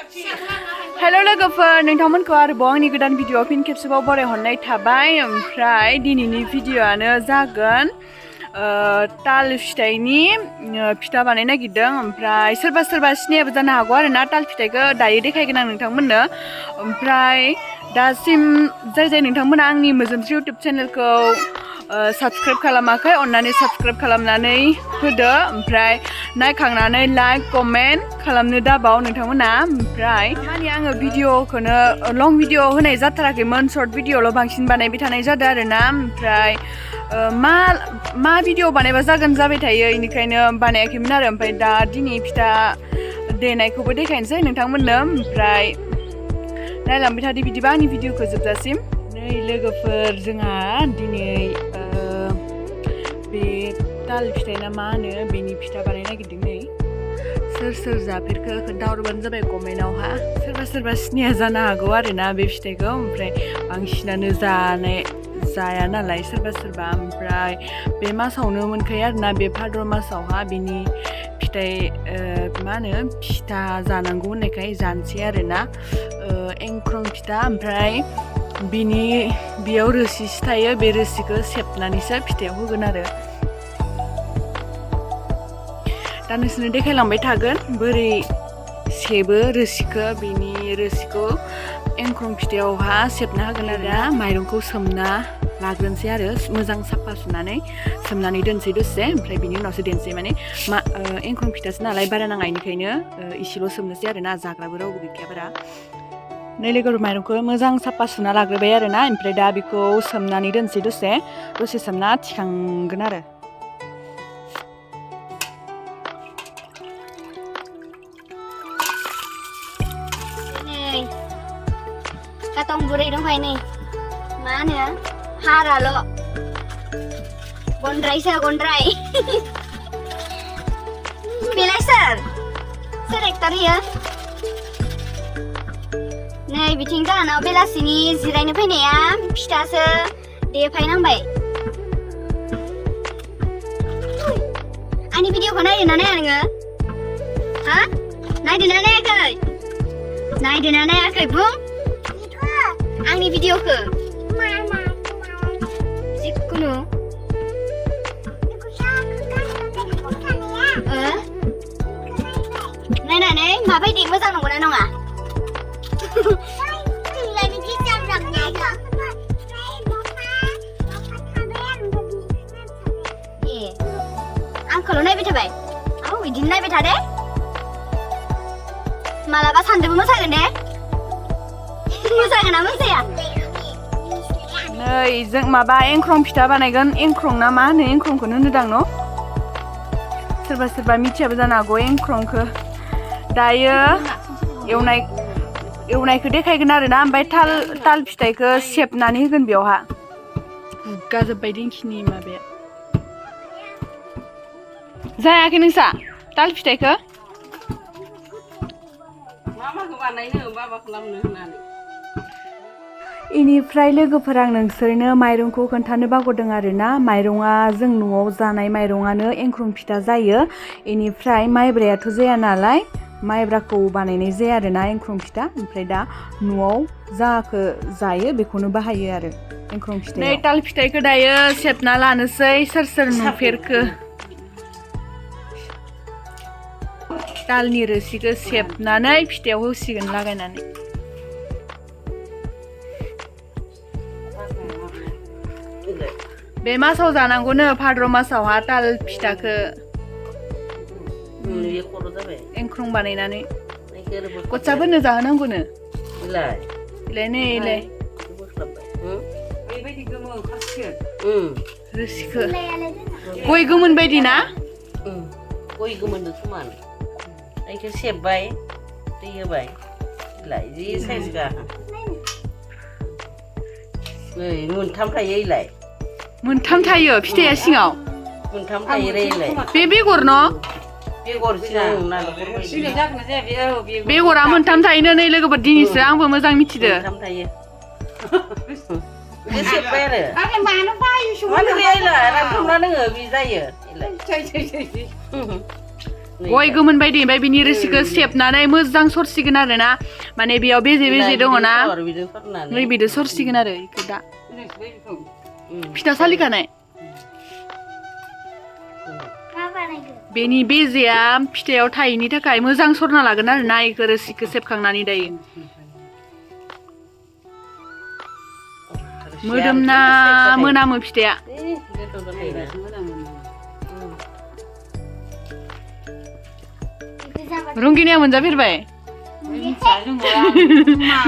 Hello लोगोफोर नोंथांमोनखौ आरोबाव आंनि गोदान भिडिअ फिन खेबसेबाव बरायहरनाय थाबाय ओमफ्राय दिनैनि भिडिअआनो जागोन ताल फिथाइनि फिथा बानायनो नागिरदों ओमफ्राय सोरबा सोरबा सिनायाबो जानो हागौ आरोना ताल फिथाइखौ दायो देखायगोन आं नोंथांमोननो ओमफ्राय दासिम जाय नोंथांमोना आंनि मोजोमस्रि इउटुब चेनेलखौ साबस्क्राइब खालामाखै अन्नानै साबस्क्राइब खालामनानै होदो ओमफ्राय नायखांनानै लाइक कमेन्ट खालामनो दाबाव नोंथांमोना ओमफ्राय माने आङो भिडिअखौनो लं भिडिअ होनाय जाथाराखैमोन शर्ट भिडिअल' बांसिन बानायबाय थानाय जादों आरोना ओमफ्राय मा भिडिअ बानायबा जाबाय थायो बेनिखायनो बानायाखैमोन आरो ओमफ्राय दा दिनै फिथा देनायखौबो देखायनोसै नोंथांमोननो ओमफ्राय नायलांबाय थादो बिदिबा आंनि भिडिअखौ जोबजासिम नै लोगोफोर जोंहा दिनै बे ताल फिथाइ ना मा होनो बेनि फिथा बानायनो नागिरदों नै सोर जाफेरखो खोन्थाहरबानो जाबाय कमेन्टआवहा सोरबा सिनाया जानो हागौ आरोना बे फिथाइखौ ओमफ्राय बांसिनानो जाया नालाय सोरबा ओमफ्राय बे मासावनो मोनखायो आरोना बे भाद्र मासावहा बिनि फिथाइ मा होनो फिथा जानांगौ होननायखाय जानोसै आरोना एंख्रं फिथा ओमफ्राय बेयाव रोसिसो थायो बे रोसिखौ सेबनानैसो फिथायाव होगोन आरो दा नोंसोरनो देखायलांबाय थागोन बोरै सेबो रोसिखौ बिनि रोसिखौ एंख्रं फिथायावहा सेबना होगोन आरो दा माइरंखौ सोमना लाग्रोनोसै आरो मोजां साफा सुनानै सोमनानै दोनसै दसे ओमफ्राय बिनि उनावसो देनोसै माने एंख्रं फिथासो नालाय बारा नाङा बेनिखायनो इसेल' सोमनोसै आरोना जाग्राबो रावबो गैखाया बारा नै लोगोफोर माइरंखौ मोजां साफा सुना लाग्रोबाय आरोना ओमफ्राय दा बेखौ सोमनानै दोनसै दसे सोमना थिखांगोन आरो Katong burai dong ini, mana? Haralo, gondrai. Pilih sir ektar ya. Nih bikin kan, bela sini zirain apa ini ya? Pista se dia painang baik. Ani video kau naik di mana ya? Hah? Naik di mana ya kau? Naik di mana ya kau bung? Angni video ke? Mana? Zikuno. Này, mà phải điện với sao nó còn ăn không à? Ăn kalau naik betul baik. Aku idin naik betul deh. Malah pas hantu masakan deh. Masakan apa sih ya? नै जों माबा एंख्रं फिथा बानायगोन एंख्रं ना मा होनो एंख्रंखौनो होनोदां न' सोरबा मिथियाबो जानो हागौ एंख्रंखौ दायो एवनायखौ देखायगोन आरोना ओमफ्राय ताल फिथाइखौ सेबनानै होगोन बेयावहा गाजोब्बाय दिंखिनि माबाया जायाखै नोंसा ताल फिथाइखौ इनिफ्राय लोगोफोर आं नोंसोरनो माइरंखौ खोन्थानो बावगारदों आरोना माइरङा जों न'आव जानाय माइरङानो एंख्रं फिथा जायो इनिफ्राय माइब्रायाथ' जाया नालाय माइब्राखौ बानायनाय जाया आरोना एंख्रं फिथा ओमफ्राय दा न'आव जाखौ जायो बेखौनो बाहायो आरो एंख्रं फिथा नै ताल फिथाइखौ दायो सेबना लानोसै सोर नुफेरखो तालनि रोसिखौ सेबनानै फिथायाव होसिगोन लागायनानै बे मासाव जानांगौनो भाद्र मासावहा ताल फिथाखौ एंख्रं बानायनानै गथ'साफोरनो जाहोनांगौनो इलाय रोसिखौ गय गोमोन बायदि ना गय गोमोनजों समान इखौ सेबबाय दै होबाय इलाय जि साइज गा नै मोनथाम थायो इलाय मोनथाम थायो फिथाइया सिङाव मोनथाम थायो रे इलाय बे बेगर न' बेगरा मोनथाम थायोनो नै लोगोफोर दिनैसो आंबो मोजां मिथिदो मोनथाम थायो बे सेबबाय आरो मानो बायो रानथाबना दोङो बे जायो गय गोमोन बायदि ओमफ्राय बिनि रोसिखौ सेबनानै मोजां सरसिगोन आरो ना माने बेयाव बेजे बेजे दङ ना नै बिदि सरसिगोन आरो इखौ दा फिथा सालिखानाय बेनि बेजेया फिथायाव थायैनि थाखाय मोजां सरना लागोन आरो ना इखौ रोसिखौ सेबखांनानै दायो मोदोमना मोनामो फिथाया रंगिनाया मोनजाफेरबाय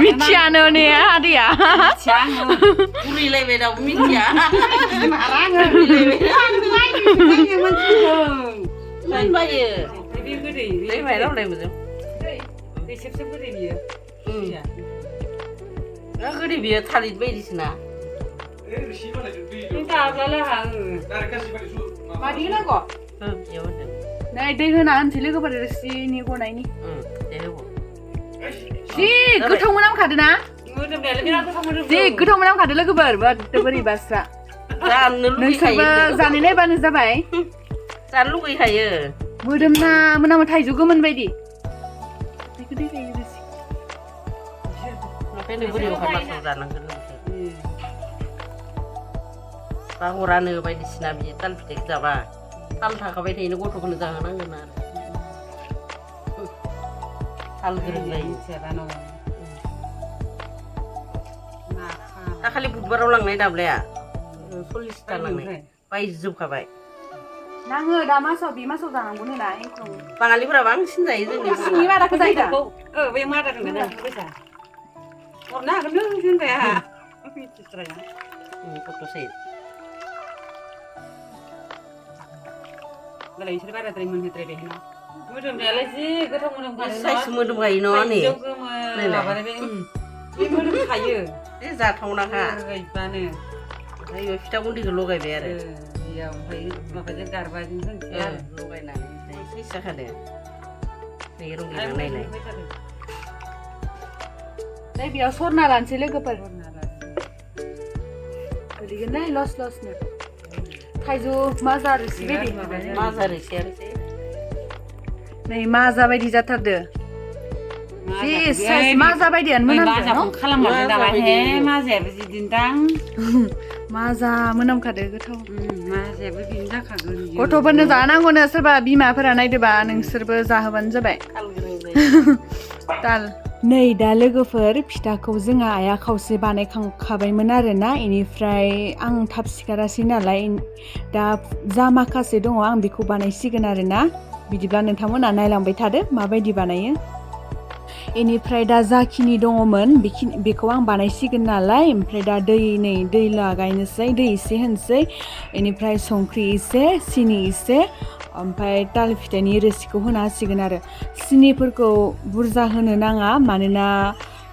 मिथियानो ने आदैया बुरैलायबाय दाबो मिथिया गोदै बियो थालिर बायदिसिना मादि होनांगौ नै दै होना होनसै लोगोफोर रोसिनि गनायनि जि गोथाव मोनामखादो ना जि गोथाव मोनामखादो लोगोफोर बोरैबास्रा नोंसोरबो जानाय नायबानो जाबाय जानो लुगैखायो मोदोमना मोनामो थाइजौ गोमोन बायदि बा हरानो बायदिसिना बिदि ताल फिथाइखौ जाबा ताल थाखाबाय थायो गथ'खौनो जाहोनांगोन आरो ताल गोरोबलायो दाखालि बुधबाराव लांनाय दाब्लाया 40टा लांनाय बायजोबखाबाय नाङो दा मासाव बे मासाव जानांगौ ना बाङालिफोरा बांसिन जायो जोंनि सिंनि मादाखौ जायो दा बे मादाखौ ना फैसा हरनो हागोन नों होनबाय आहा मिथिस्राया गथ'सै गलाय इसोर बाराद्राय मोनहोद्रायबाय ना मोदोमनायालाय जि गोथाव मोदोमखायो साइस मोदोमखायो नङा नै माबानाय बे मोदोमखायो बे जाथावनाखा ओरैबानो ओमफ्राय फिथा गुन्दैखौ लगायबाय आरो बेयाव ओमफ्राय माबाजों गारबाजों होनसै आरो लगायनानै ओमफ्राय साइस जाखादो नै रंगिना नायलाय नै बेयाव सरना लानोसै लोगोफोर गोलैगोन नै लस लसनो थाइजौ माजा रोसि बायदि माजा रोसियानोसै नै माजा बायदि जाथारदो जि साइज माजा बायदियानो मोनामदो खालामहरदों नामा हे माजायाबो जिदिनदां माजा मोनामखादो गोथाव माजायाबो बिदिनो जाखागोन गथ'फोरनो जानांगौनो सोरबा बिमाफोरा नायदोबा नोंसोरबो जाहोबानो जाबाय दाल नै दा लोगोफोर फिथाखौ जोंहा आइया खावसे बानायखांखाबायमोन आरोना इनिफ्राय आं थाब सिखारासै नालाय दा जा माखासे दङ आं बेखौ बानायसिगोन आरोना बिदिब्ला नोंथांमोना नायलांबाय थादो माबायदि बानायो इनिफ्राय दा जाखिनि दङमोन बेखौ आं बानायसिगोन नालाय ओमफ्राय दा दै लागायनोसै दै एसे होनोसै इनिफ्राय संख्रि एसे सिनि एसे ओमफ्राय ताल फिथाइनि रोसिखौ होना होसिगोन आरो सिनिफोरखौ बुरजा होनो नाङा मानोना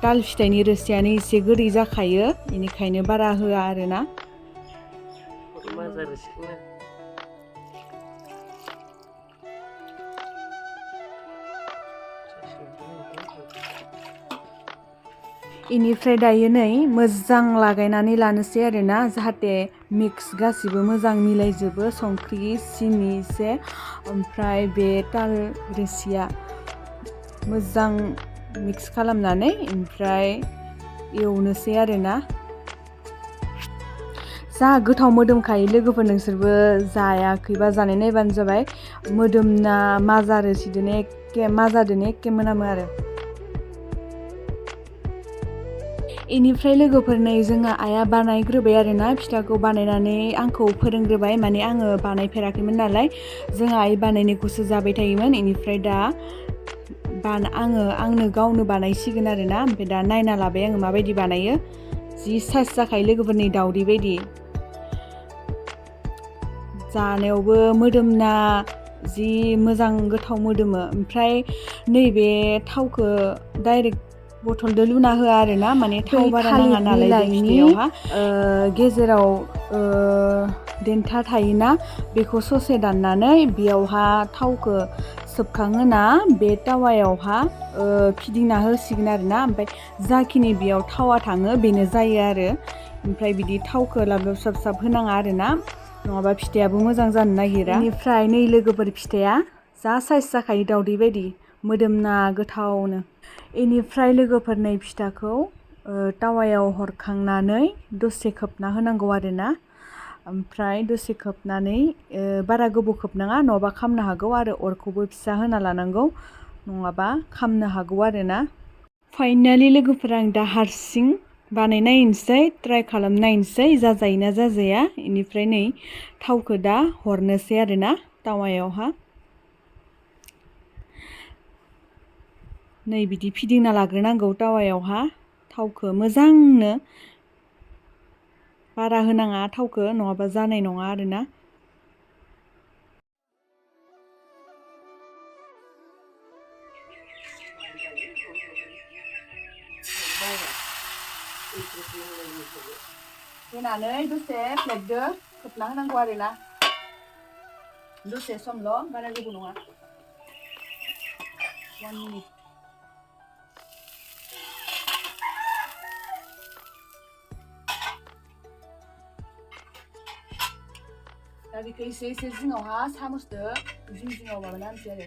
ताल फिथाइनि रोसियानो एसे गोदै जाखायो बेनिखायनो बारा होआ आरोना इनिफ्राय दायो नै मोजां लागायनानै लानोसै आरोना जाहाथे मिक्स गासिबो मोजां मिलायजोबो संख्रि सिनि एसे ओमफ्राय बे ताल रोसिया मोजां मिक्स खालामनानै ओमफ्राय एवनोसै आरोना जा गोथाव मोदोमखायो लोगोफोर नोंसोरबो जायाखैबा जानाय नायबानो जाबाय मोदोमना माजा रोसिदोनो एखे मोनामो आरो इनिफ्राय लोगोफोर नै जोंहा आइया बानायग्रोबाय आरोना फिथाखौ बानायनानै आंखौ फोरोंग्रोबाय माने आङो बानायफेराखैमोन नालाय जोंहा आइ बानायनायखौसो जाबाय थायोमोन इनिफ्राय दा आंनो गावनो बानायसिगोन आरोना ओमफ्राय दा नायना लाबाय आङो माबायदि बानायो जि साइज जाखायो लोगोफोरनि दावदै बायदि जानायावबो मोदोमना जि मोजां गोथाव मोदोमो ओमफ्राय नैबे थावखौ डाइरेक्ट बथलदो लुना होआ आरोना माने थाव बारा नाङा नालाय फिथायावहा गेजेराव देन्था थायोना बेखौ ससे दाननानै बेयावहा थावखौ सोबखाङोना बे तावायावहा फिदिंना होसिगोन आरोना ओमफ्राय जाखिनि बेयाव थावा थाङो बेनो जायो आरो ओमफ्राय बिदि थावखौ लाब साब होनाङा आरोना नङाबा फिथायाबो मोजां जानो नागिरा बेनिफ्राय नै लोगोफोर फिथाया जा साइज जाखायो दावदै बायदि मोदोमना गोथावनो। इनिफ्राय लोगोफोर नै फिथाखौ तावायाव हरखांनानै दसे खोबना होनांगौ आरोना। ओमफ्राय दसे खोबनानै बारा गोबाव खोबनाङा नङाबा खामनो हागौ आरो अरखौबो फिसा होना लानांगौ नङाबा खामनो हागौ आरोना। फाइनालि लोगोफोर आं दा हारसिं बानायनायनोसै ट्राइ खालामनायनोसै जाजायोना जाजाया। इनिफ्राय नै थावखौ दा हरनोसै आरोना तावायावहा। नै बिदि फिदिंना लाग्रोनांगौ तावायावहा थावखौ मोजांनो बारा होनाङा थावखौ नङाबा जानाय नङा आरोना। होनानै दसे प्लेटदो खोबना होनांगौ आरोना दसे समल' बारा गोबाव नङा 1 मिनिट। दा बेखौ एसे एसे जिङावहा सामसदो जिं जिङाव माबाना होनोसै आरो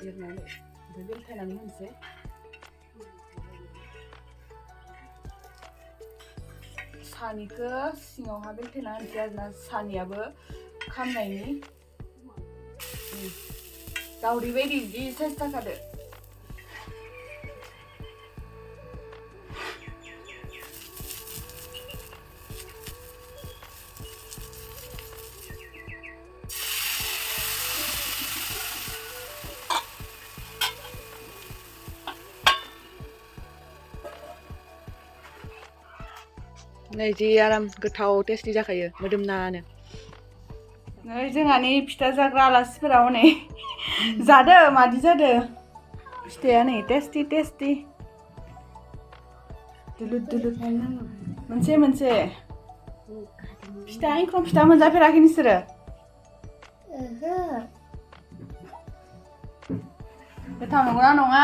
एरनानै ओमफ्राय बेलथायनानै होनोसै। सानिखौ सिङावहा बेलथायना होनोसै आरोना सानियाबो खामनायनि। दावदै बायदि जि साइज जाखादो। नै जि आराम गोथाव टेस्टि जाखायो मोदोमनानो। नै जोंहानि फिथा जाग्रा आलासिफोरा हनै जादो मादि जादो फिथाया नै टेस्टि टेस्टि दुलुर दुलुर मोनसे मोनसे फिथा एंख्रं फिथा मोनजाफेराखै नोंसोरो? गोथाव नंगौना नङा?